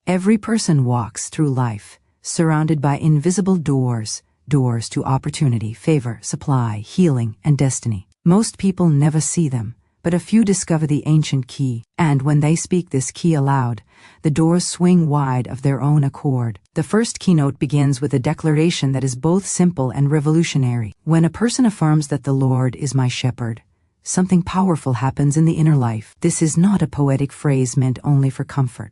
Every person walks through life, surrounded by invisible doors to opportunity, favor, supply, healing, and destiny. Most people never see them, but a few discover the ancient key, and when they speak this key aloud, the doors swing wide of their own accord. The first keynote begins with a declaration that is both simple and revolutionary. When a person affirms that the Lord is my shepherd, something powerful happens in the inner life. This is not a poetic phrase meant only for comfort.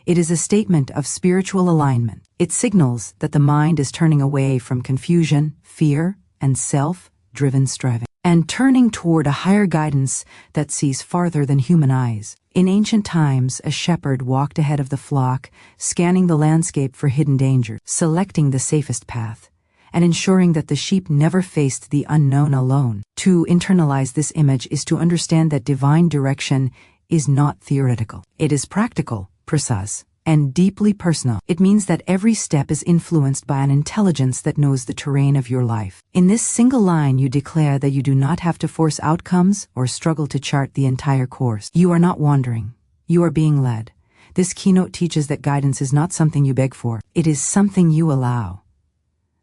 It is a statement of spiritual alignment. It signals that the mind is turning away from confusion, fear, and self-driven striving, and turning toward a higher guidance that sees farther than human eyes. In ancient times, a shepherd walked ahead of the flock, scanning the landscape for hidden dangers, selecting the safest path, and ensuring that the sheep never faced the unknown alone. To internalize this image is to understand that divine direction is not theoretical. It is practical, precise, and deeply personal. It means that every step is influenced by an intelligence that knows the terrain of your life. In this single line, you declare that you do not have to force outcomes or struggle to chart the entire course. You are not wandering. You are being led. This keynote teaches that guidance is not something you beg for. It is something you allow.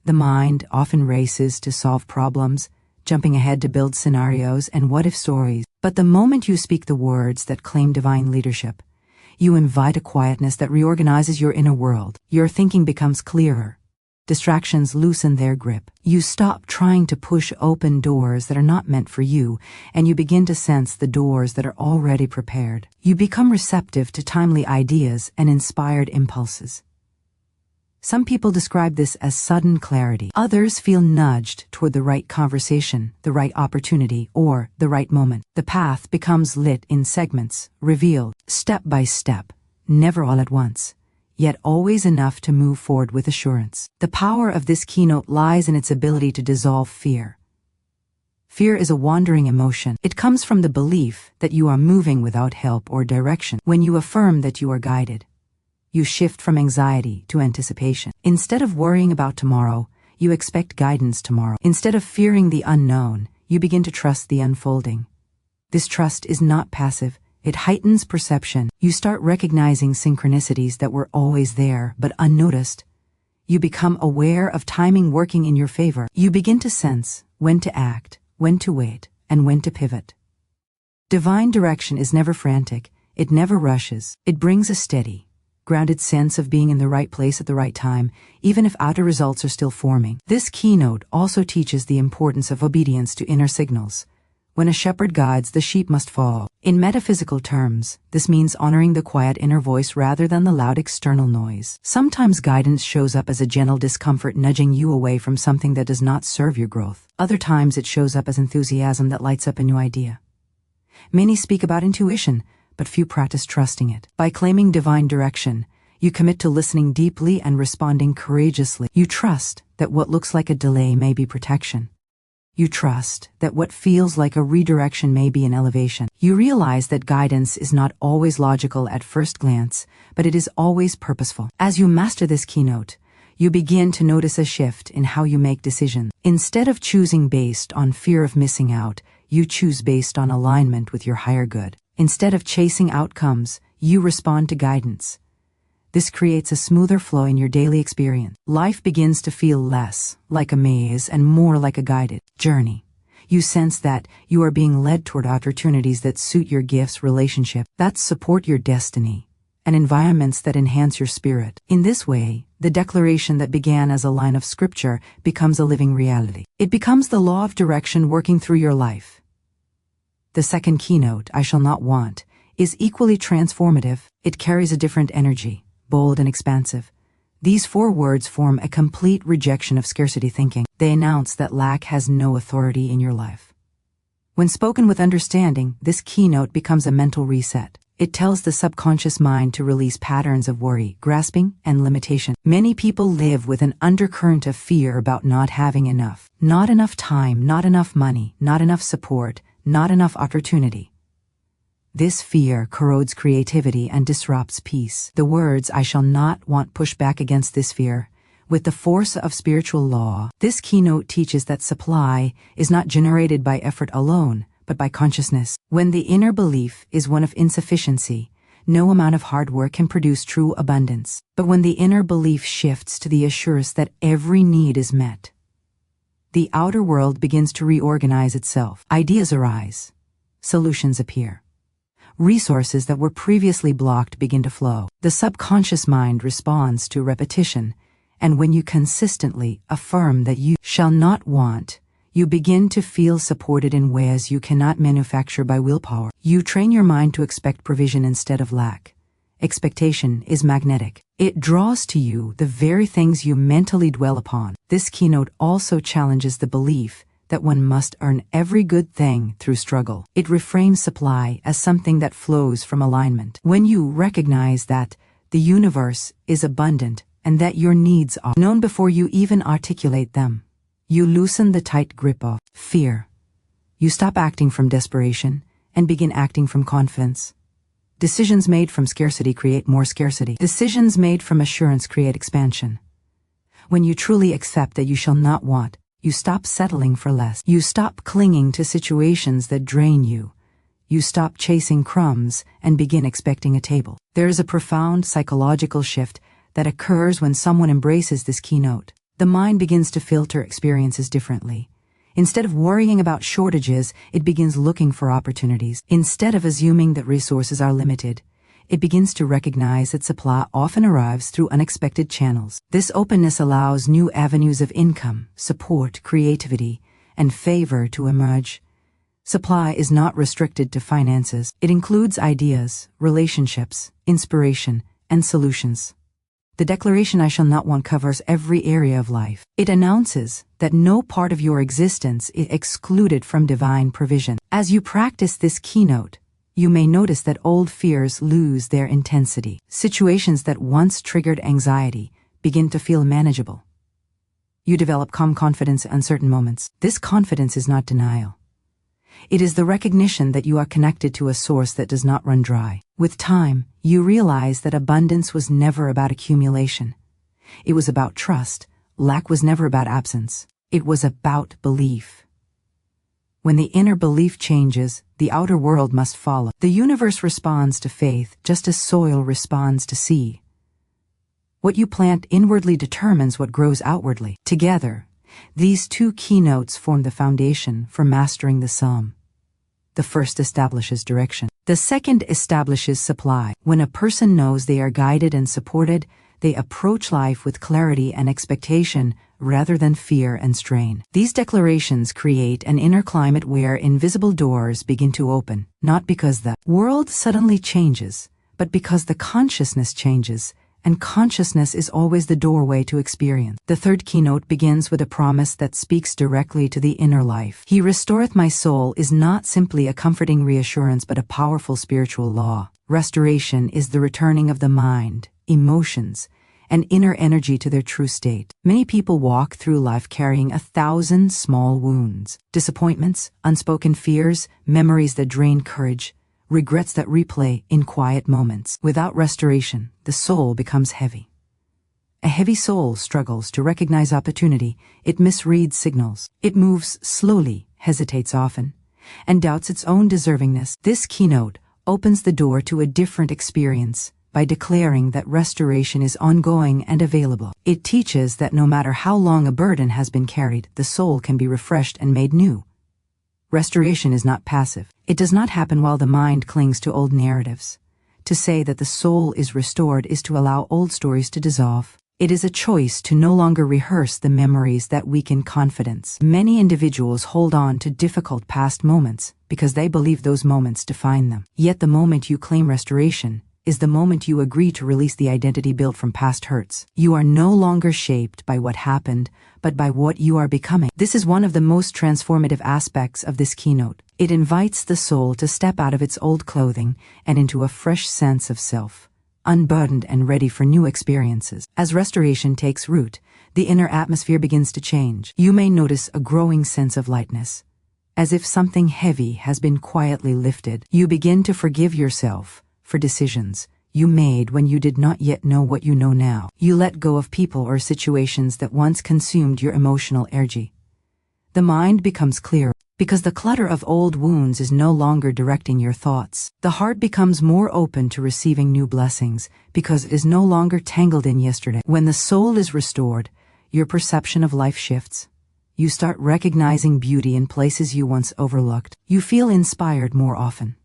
The mind often races to solve problems, jumping ahead to build scenarios and what-if stories. But the moment you speak the words that claim divine leadership, you invite a quietness that reorganizes your inner world. Your thinking becomes clearer. Distractions loosen their grip. You stop trying to push open doors that are not meant for you, and you begin to sense the doors that are already prepared. You become receptive to timely ideas and inspired impulses. Some people describe this as sudden clarity. Others feel nudged toward the right conversation, the right opportunity, or the right moment. The path becomes lit in segments, revealed step by step, never all at once, yet always enough to move forward with assurance. The power of this keynote lies in its ability to dissolve fear. Fear is a wandering emotion. It comes from the belief that you are moving without help or direction. When you affirm that you are guided, you shift from anxiety to anticipation. Instead of worrying about tomorrow, you expect guidance tomorrow. Instead of fearing the unknown, you begin to trust the unfolding. This trust is not passive. It heightens perception. You start recognizing synchronicities that were always there but unnoticed. You become aware of timing working in your favor. You begin to sense when to act, when to wait, and when to pivot. Divine direction is never frantic. It never rushes. It brings a steady, grounded sense of being in the right place at the right time, even if outer results are still forming. This keynote also teaches the importance of obedience to inner signals. When a shepherd guides, the sheep must follow. In metaphysical terms, this means honoring the quiet inner voice rather than the loud external noise. Sometimes guidance shows up as a gentle discomfort nudging you away from something that does not serve your growth. Other times it shows up as enthusiasm that lights up a new idea. Many speak about intuition, but few practice trusting it. By claiming divine direction, you commit to listening deeply and responding courageously. You trust that what looks like a delay may be protection. You trust that what feels like a redirection may be an elevation. You realize that guidance is not always logical at first glance, but it is always purposeful. As you master this keynote, you begin to notice a shift in how you make decisions. Instead of choosing based on fear of missing out, you choose based on alignment with your higher good. Instead of chasing outcomes, you respond to guidance. This creates a smoother flow in your daily experience. Life begins to feel less like a maze and more like a guided journey. You sense that you are being led toward opportunities that suit your gifts, relationships that support your destiny, and environments that enhance your spirit. In this way, the declaration that began as a line of scripture becomes a living reality. It becomes the law of direction working through your life. The second keynote, I Shall Not Want, is equally transformative. It carries a different energy, bold and expansive. These 4 words form a complete rejection of scarcity thinking. They announce that lack has no authority in your life. When spoken with understanding, this keynote becomes a mental reset. It tells the subconscious mind to release patterns of worry, grasping, and limitation. Many people live with an undercurrent of fear about not having enough. Not enough time, not enough money, not enough support, not enough opportunity. This fear corrodes creativity and disrupts peace. The words I shall not want push back against this fear. With the force of spiritual law, this keynote teaches that supply is not generated by effort alone, but by consciousness. When the inner belief is one of insufficiency, No amount of hard work can produce true abundance. But when the inner belief shifts to the assurance that every need is met, the outer world begins to reorganize itself. Ideas arise. Solutions appear. Resources that were previously blocked begin to flow. The subconscious mind responds to repetition, and when you consistently affirm that you shall not want, you begin to feel supported in ways you cannot manufacture by willpower. You train your mind to expect provision instead of lack. Expectation is magnetic. It draws to you the very things you mentally dwell upon. This keynote also challenges the belief that one must earn every good thing through struggle. It reframes supply as something that flows from alignment. When you recognize that the universe is abundant and that your needs are known before you even articulate them, you loosen the tight grip of fear. You stop acting from desperation and begin acting from confidence. Decisions made from scarcity create more scarcity. Decisions made from assurance create expansion. When you truly accept that you shall not want, you stop settling for less. You stop clinging to situations that drain you. You stop chasing crumbs and begin expecting a table. There is a profound psychological shift that occurs when someone embraces this keynote. The mind begins to filter experiences differently. Instead of worrying about shortages, it begins looking for opportunities. Instead of assuming that resources are limited, it begins to recognize that supply often arrives through unexpected channels. This openness allows new avenues of income, support, creativity, and favor to emerge. Supply is not restricted to finances. It includes ideas, relationships, inspiration, and solutions. The declaration "I shall not want" covers every area of life. It announces that no part of your existence is excluded from divine provision. As you practice this keynote, you may notice that old fears lose their intensity. Situations that once triggered anxiety begin to feel manageable. You develop calm confidence in uncertain moments. This confidence is not denial. It is the recognition that you are connected to a source that does not run dry. With time, you realize that abundance was never about accumulation. It was about trust. Lack was never about absence. It was about belief. When the inner belief changes, the outer world must follow. The universe responds to faith just as soil responds to seed. What you plant inwardly determines what grows outwardly. Together, these two keynotes form the foundation for mastering the sum. The first establishes direction. The second establishes supply. When a person knows they are guided and supported, they approach life with clarity and expectation rather than fear and strain. These declarations create an inner climate where invisible doors begin to open, not because the world suddenly changes, but because the consciousness changes, and consciousness is always the doorway to experience. The third keynote begins with a promise that speaks directly to the inner life. "He restoreth my soul" is not simply a comforting reassurance but a powerful spiritual law. Restoration is the returning of the mind, emotions, and inner energy to their true state. Many people walk through life carrying 1,000 small wounds, disappointments, unspoken fears, memories that drain courage, regrets that replay in quiet moments. Without restoration, the soul becomes heavy. A heavy soul struggles to recognize opportunity. It misreads signals. It moves slowly, hesitates often, and doubts its own deservingness. This keynote opens the door to a different experience by declaring that restoration is ongoing and available. It teaches that no matter how long a burden has been carried, the soul can be refreshed and made new. Restoration is not passive. It does not happen while the mind clings to old narratives. To say that the soul is restored is to allow old stories to dissolve. It is a choice to no longer rehearse the memories that weaken confidence. Many individuals hold on to difficult past moments because they believe those moments define them. Yet the moment you claim restoration is the moment you agree to release the identity built from past hurts. You are no longer shaped by what happened, but by what you are becoming. This is one of the most transformative aspects of this keynote. It invites the soul to step out of its old clothing and into a fresh sense of self, unburdened and ready for new experiences. As restoration takes root, the inner atmosphere begins to change. You may notice a growing sense of lightness, as if something heavy has been quietly lifted. You begin to forgive yourself for decisions you made when you did not yet know what you know now. You let go of people or situations that once consumed your emotional energy. The mind becomes clear. because the clutter of old wounds is no longer directing your thoughts. The heart becomes more open to receiving new blessings because it is no longer tangled in yesterday. When the soul is restored, your perception of life shifts. You start recognizing beauty in places you once overlooked. You feel inspired more often.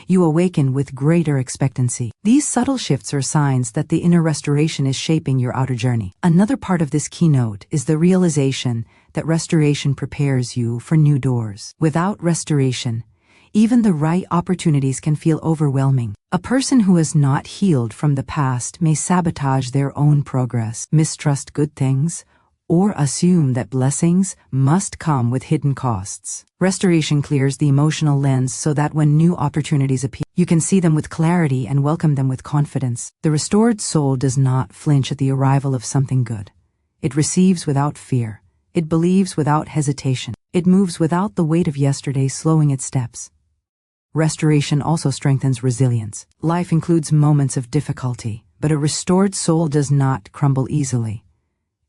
You awaken with greater expectancy. These subtle shifts are signs that the inner restoration is shaping your outer journey. Another part of this keynote is the realization that restoration prepares you for new doors. Without restoration, even the right opportunities can feel overwhelming. A person who has not healed from the past may sabotage their own progress, mistrust good things, or assume that blessings must come with hidden costs. Restoration clears the emotional lens so that when new opportunities appear, you can see them with clarity and welcome them with confidence. The restored soul does not flinch at the arrival of something good. It receives without fear. It believes without hesitation. It moves without the weight of yesterday slowing its steps. Restoration also strengthens resilience. Life includes moments of difficulty, but a restored soul does not crumble easily.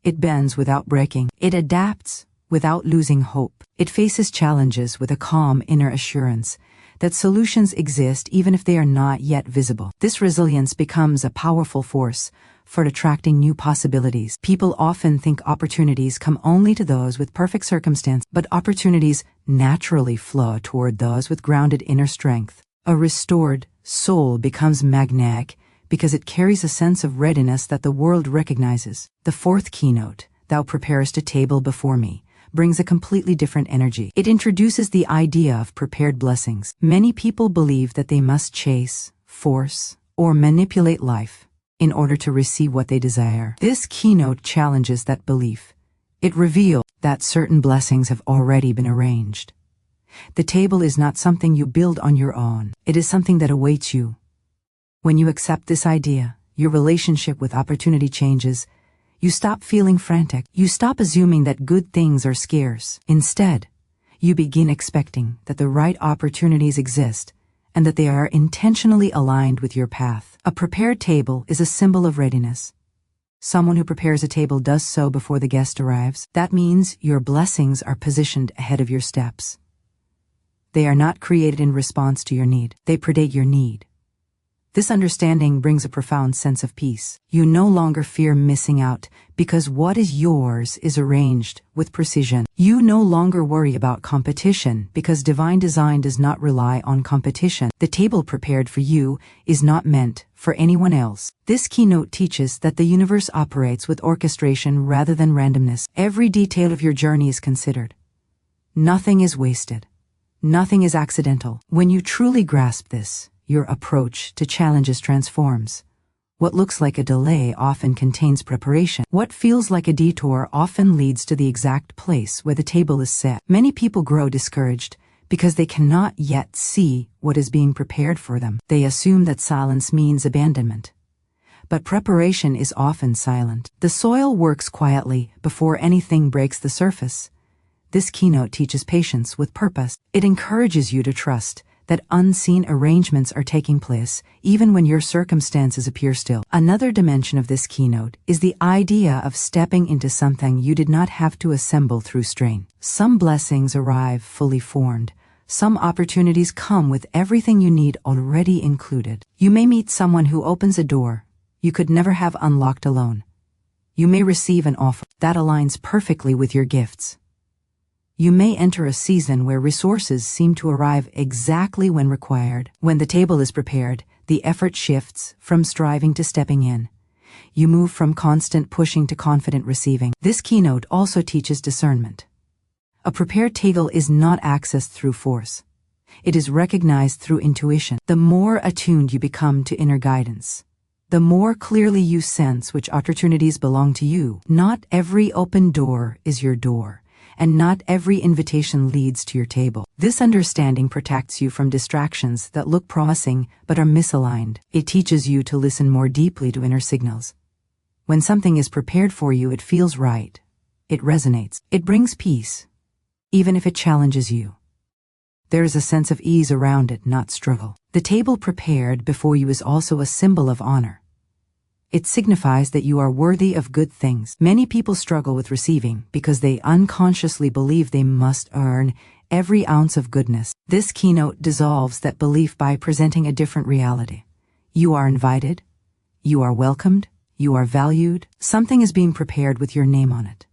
It bends without breaking. It adapts without losing hope. It faces challenges with a calm inner assurance that solutions exist even if they are not yet visible. This resilience becomes a powerful force for attracting new possibilities. People often think opportunities come only to those with perfect circumstance, but opportunities naturally flow toward those with grounded inner strength. A restored soul becomes magnetic because it carries a sense of readiness that the world recognizes. The fourth keynote, "Thou preparest a table before me," brings a completely different energy. It introduces the idea of prepared blessings. Many people believe that they must chase, force, or manipulate life in order to receive what they desire. This keynote challenges that belief. It reveals that certain blessings have already been arranged. The table is not something you build on your own. It is something that awaits you. When you accept this idea, your relationship with opportunity changes. You stop feeling frantic. You stop assuming that good things are scarce. Instead, you begin expecting that the right opportunities exist and that they are intentionally aligned with your path. A prepared table is a symbol of readiness. Someone who prepares a table does so before the guest arrives. That means your blessings are positioned ahead of your steps. They are not created in response to your need. They predate your need. This understanding brings a profound sense of peace. You no longer fear missing out because what is yours is arranged with precision. You no longer worry about competition because divine design does not rely on competition. The table prepared for you is not meant for anyone else. This keynote teaches that the universe operates with orchestration rather than randomness. Every detail of your journey is considered. Nothing is wasted. Nothing is accidental. When you truly grasp this, your approach to challenges transforms. What looks like a delay often contains preparation. What feels like a detour often leads to the exact place where the table is set. Many people grow discouraged because they cannot yet see what is being prepared for them. They assume that silence means abandonment. But preparation is often silent. The soil works quietly before anything breaks the surface. This keynote teaches patience with purpose. It encourages you to trust that unseen arrangements are taking place even when your circumstances appear still. Another dimension of this keynote is the idea of stepping into something you did not have to assemble through strain. Some blessings arrive fully formed. Some opportunities come with everything you need already included. You may meet someone who opens a door you could never have unlocked alone. You may receive an offer that aligns perfectly with your gifts. You may enter a season where resources seem to arrive exactly when required. When the table is prepared, the effort shifts from striving to stepping in. You move from constant pushing to confident receiving. This keynote also teaches discernment. A prepared table is not accessed through force. It is recognized through intuition. The more attuned you become to inner guidance, the more clearly you sense which opportunities belong to you. Not every open door is your door, and not every invitation leads to your table. This understanding protects you from distractions that look promising but are misaligned. It teaches you to listen more deeply to inner signals. When something is prepared for you, it feels right. It resonates. It brings peace, even if it challenges you. There is a sense of ease around it, not struggle. The table prepared before you is also a symbol of honor. It signifies that you are worthy of good things. Many people struggle with receiving because they unconsciously believe they must earn every ounce of goodness. This keynote dissolves that belief by presenting a different reality. You are invited, you are welcomed, you are valued, something is being prepared with your name on it.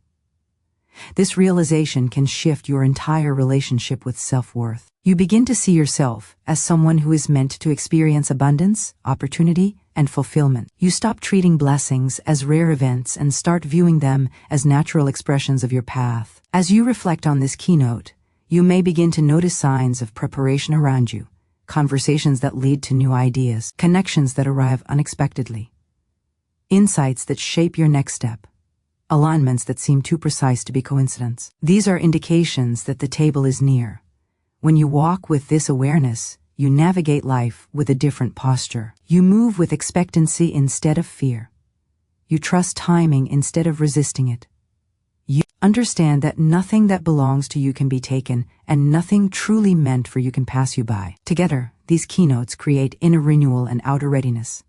This realization can shift your entire relationship with self-worth. You begin to see yourself as someone who is meant to experience abundance, opportunity, and fulfillment. You stop treating blessings as rare events and start viewing them as natural expressions of your path. As you reflect on this keynote, you may begin to notice signs of preparation around you, conversations that lead to new ideas, connections that arrive unexpectedly, insights that shape your next step, alignments that seem too precise to be coincidence. These are indications that the table is near. When you walk with this awareness, you navigate life with a different posture. You move with expectancy instead of fear. You trust timing instead of resisting it. You understand that nothing that belongs to you can be taken, and nothing truly meant for you can pass you by. Together, these keynotes create inner renewal and outer readiness.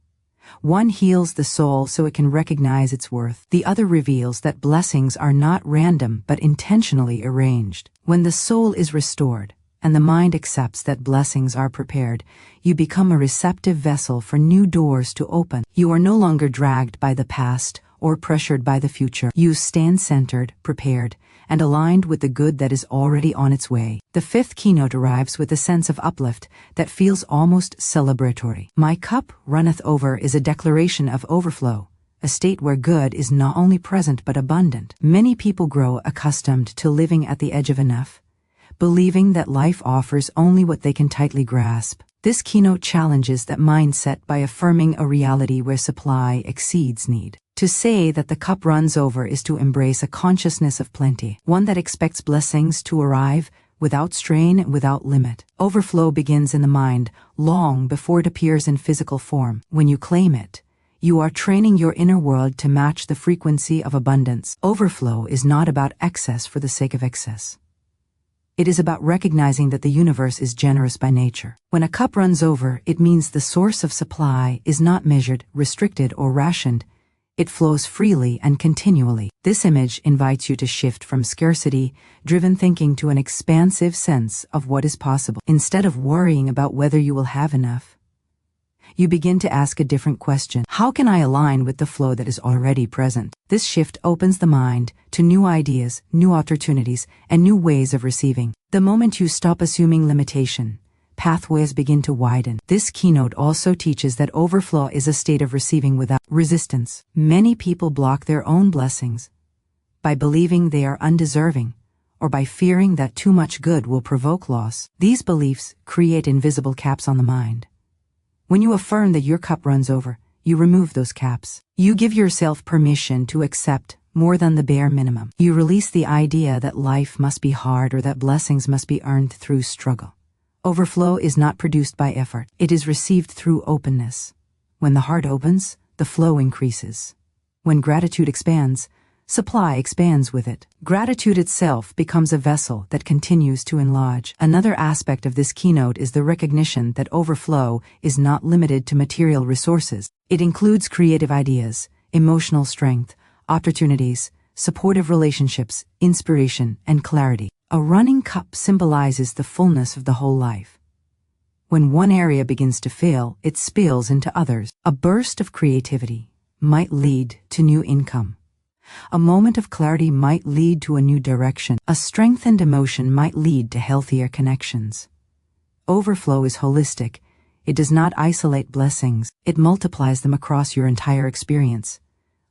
One heals the soul so it can recognize its worth. The other reveals that blessings are not random but intentionally arranged. When the soul is restored, and the mind accepts that blessings are prepared, you become a receptive vessel for new doors to open. You are no longer dragged by the past or pressured by the future. You stand centered, prepared, and aligned with the good that is already on its way. The fifth keynote arrives with a sense of uplift that feels almost celebratory. My cup runneth over is a declaration of overflow, a state where good is not only present but abundant. Many people grow accustomed to living at the edge of enough, believing that life offers only what they can tightly grasp. This keynote challenges that mindset by affirming a reality where supply exceeds need. To say that the cup runs over is to embrace a consciousness of plenty, one that expects blessings to arrive without strain and without limit. Overflow begins in the mind long before it appears in physical form. When you claim it, you are training your inner world to match the frequency of abundance. Overflow is not about excess for the sake of excess. It is about recognizing that the universe is generous by nature. When a cup runs over, it means the source of supply is not measured, restricted, or rationed. It flows freely and continually. This image invites you to shift from scarcity-driven thinking to an expansive sense of what is possible. Instead of worrying about whether you will have enough, you begin to ask a different question. How can I align with the flow that is already present? This shift opens the mind to new ideas, new opportunities, and new ways of receiving. The moment you stop assuming limitation, pathways begin to widen. This keynote also teaches that overflow is a state of receiving without resistance. Many people block their own blessings by believing they are undeserving or by fearing that too much good will provoke loss. These beliefs create invisible caps on the mind. When you affirm that your cup runs over, you remove those caps. You give yourself permission to accept more than the bare minimum. You release the idea that life must be hard or that blessings must be earned through struggle. Overflow is not produced by effort. It is received through openness. When the heart opens, the flow increases. When gratitude expands, supply expands with it. Gratitude itself becomes a vessel that continues to enlarge. Another aspect of this keynote is the recognition that overflow is not limited to material resources. It includes creative ideas, emotional strength, opportunities, supportive relationships, inspiration, and clarity. A running cup symbolizes the fullness of the whole life. When one area begins to fail, it spills into others. A burst of creativity might lead to new income. A moment of clarity might lead to a new direction. A strengthened emotion might lead to healthier connections. Overflow is holistic. It does not isolate blessings. It multiplies them across your entire experience.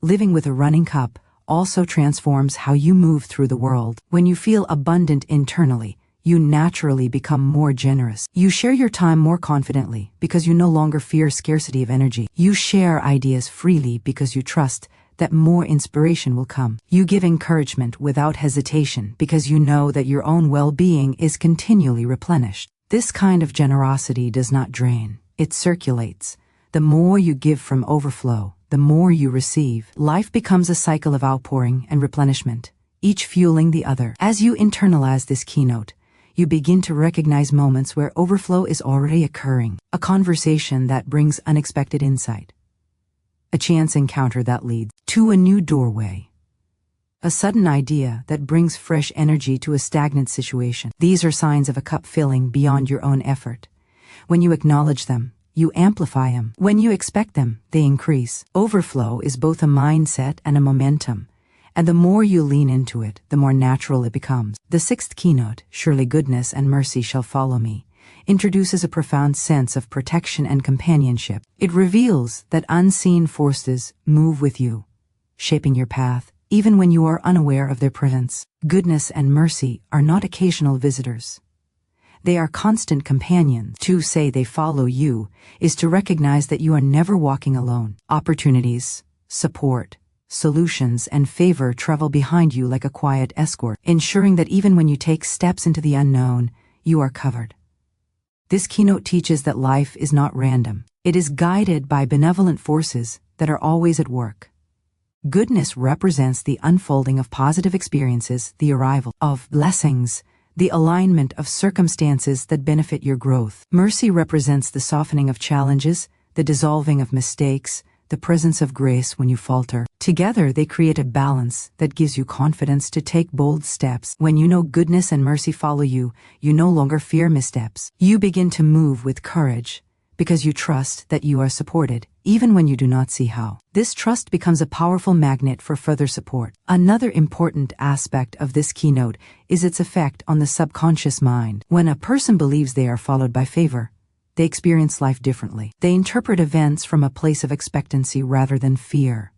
Living with a running cup also transforms how you move through the world. When you feel abundant internally, you naturally become more generous. You share your time more confidently because you no longer fear scarcity of energy. You share ideas freely because you trust that more inspiration will come. You give encouragement without hesitation because you know that your own well-being is continually replenished. This kind of generosity does not drain. It circulates. The more you give from overflow, the more you receive. Life becomes a cycle of outpouring and replenishment, each fueling the other. As you internalize this keynote, you begin to recognize moments where overflow is already occurring, a conversation that brings unexpected insight, a chance encounter that leads to a new doorway, a sudden idea that brings fresh energy to a stagnant situation. These are signs of a cup filling beyond your own effort. When you acknowledge them, you amplify them. When you expect them, they increase. Overflow is both a mindset and a momentum, and the more you lean into it, the more natural it becomes. The sixth keynote, Surely Goodness and Mercy Shall Follow Me, introduces a profound sense of protection and companionship. It reveals that unseen forces move with you, shaping your path, even when you are unaware of their presence. Goodness and mercy are not occasional visitors. They are constant companions. To say they follow you is to recognize that you are never walking alone. Opportunities, support, solutions, and favor travel behind you like a quiet escort, ensuring that even when you take steps into the unknown, you are covered. This keynote teaches that life is not random. It is guided by benevolent forces that are always at work. Goodness represents the unfolding of positive experiences, the arrival of blessings, the alignment of circumstances that benefit your growth. Mercy represents the softening of challenges, the dissolving of mistakes, the presence of grace when you falter. Together, they create a balance that gives you confidence to take bold steps. When you know goodness and mercy follow you, you no longer fear missteps. You begin to move with courage because you trust that you are supported, even when you do not see how. This trust becomes a powerful magnet for further support. Another important aspect of this keynote is its effect on the subconscious mind. When a person believes they are followed by favor, they experience life differently. They interpret events from a place of expectancy rather than fear.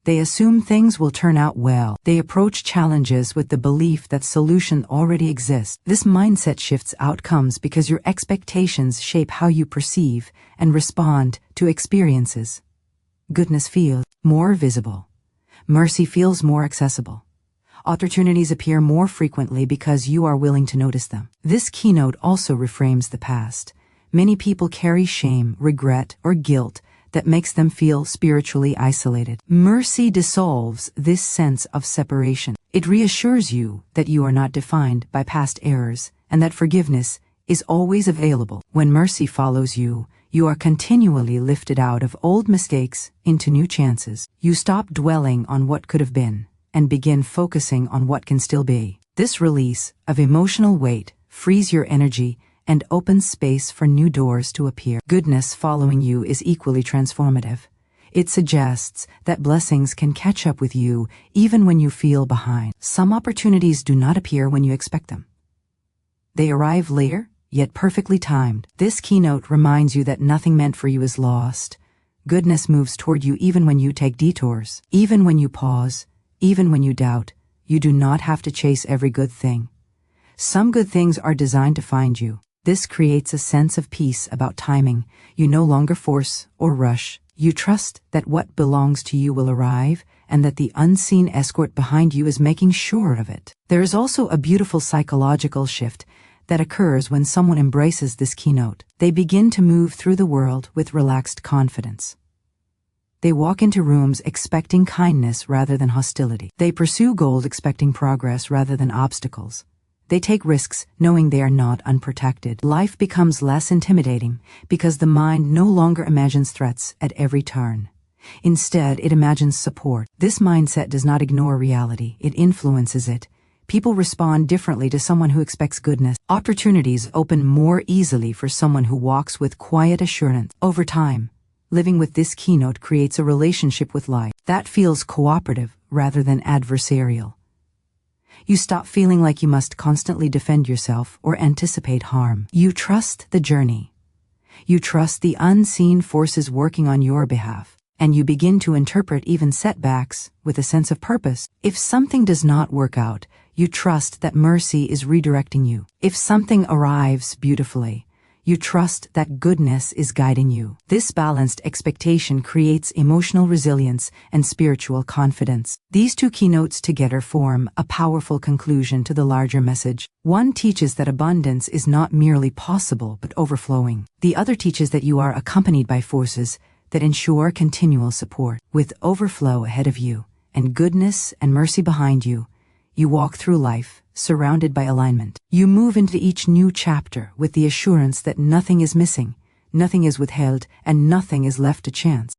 They assume things will turn out well. They approach challenges with the belief that solution already exists. This mindset shifts outcomes because your expectations shape how you perceive and respond to experiences. Goodness feels more visible. Mercy feels more accessible. Opportunities appear more frequently because you are willing to notice them. This keynote also reframes the past. Many people carry shame, regret, or guilt that makes them feel spiritually isolated. Mercy dissolves this sense of separation. It reassures you that you are not defined by past errors and that forgiveness is always available. When mercy follows you, you are continually lifted out of old mistakes into new chances. You stop dwelling on what could have been and begin focusing on what can still be. This release of emotional weight frees your energy and opens space for new doors to appear. Goodness following you is equally transformative. It suggests that blessings can catch up with you even when you feel behind. Some opportunities do not appear when you expect them. They arrive later, yet perfectly timed. This keynote reminds you that nothing meant for you is lost. Goodness moves toward you even when you take detours. Even when you pause, even when you doubt, you do not have to chase every good thing. Some good things are designed to find you. This creates a sense of peace about timing. You no longer force or rush. You trust that what belongs to you will arrive and that the unseen escort behind you is making sure of it. There is also a beautiful psychological shift that occurs when someone embraces this keynote. They begin to move through the world with relaxed confidence. They walk into rooms expecting kindness rather than hostility. They pursue goals expecting progress rather than obstacles. They take risks knowing they are not unprotected. Life becomes less intimidating because the mind no longer imagines threats at every turn. Instead, it imagines support. This mindset does not ignore reality, it influences it. People respond differently to someone who expects goodness. Opportunities open more easily for someone who walks with quiet assurance. Over time, living with this keynote creates a relationship with life that feels cooperative rather than adversarial. You stop feeling like you must constantly defend yourself or anticipate harm. You trust the journey. You trust the unseen forces working on your behalf, and you begin to interpret even setbacks with a sense of purpose. If something does not work out, you trust that mercy is redirecting you. If something arrives beautifully, you trust that goodness is guiding you. This balanced expectation creates emotional resilience and spiritual confidence. These two keynotes together form a powerful conclusion to the larger message. One teaches that abundance is not merely possible but overflowing. The other teaches that you are accompanied by forces that ensure continual support. With overflow ahead of you and goodness and mercy behind you, you walk through life surrounded by alignment. You move into each new chapter with the assurance that nothing is missing, nothing is withheld, and nothing is left to chance.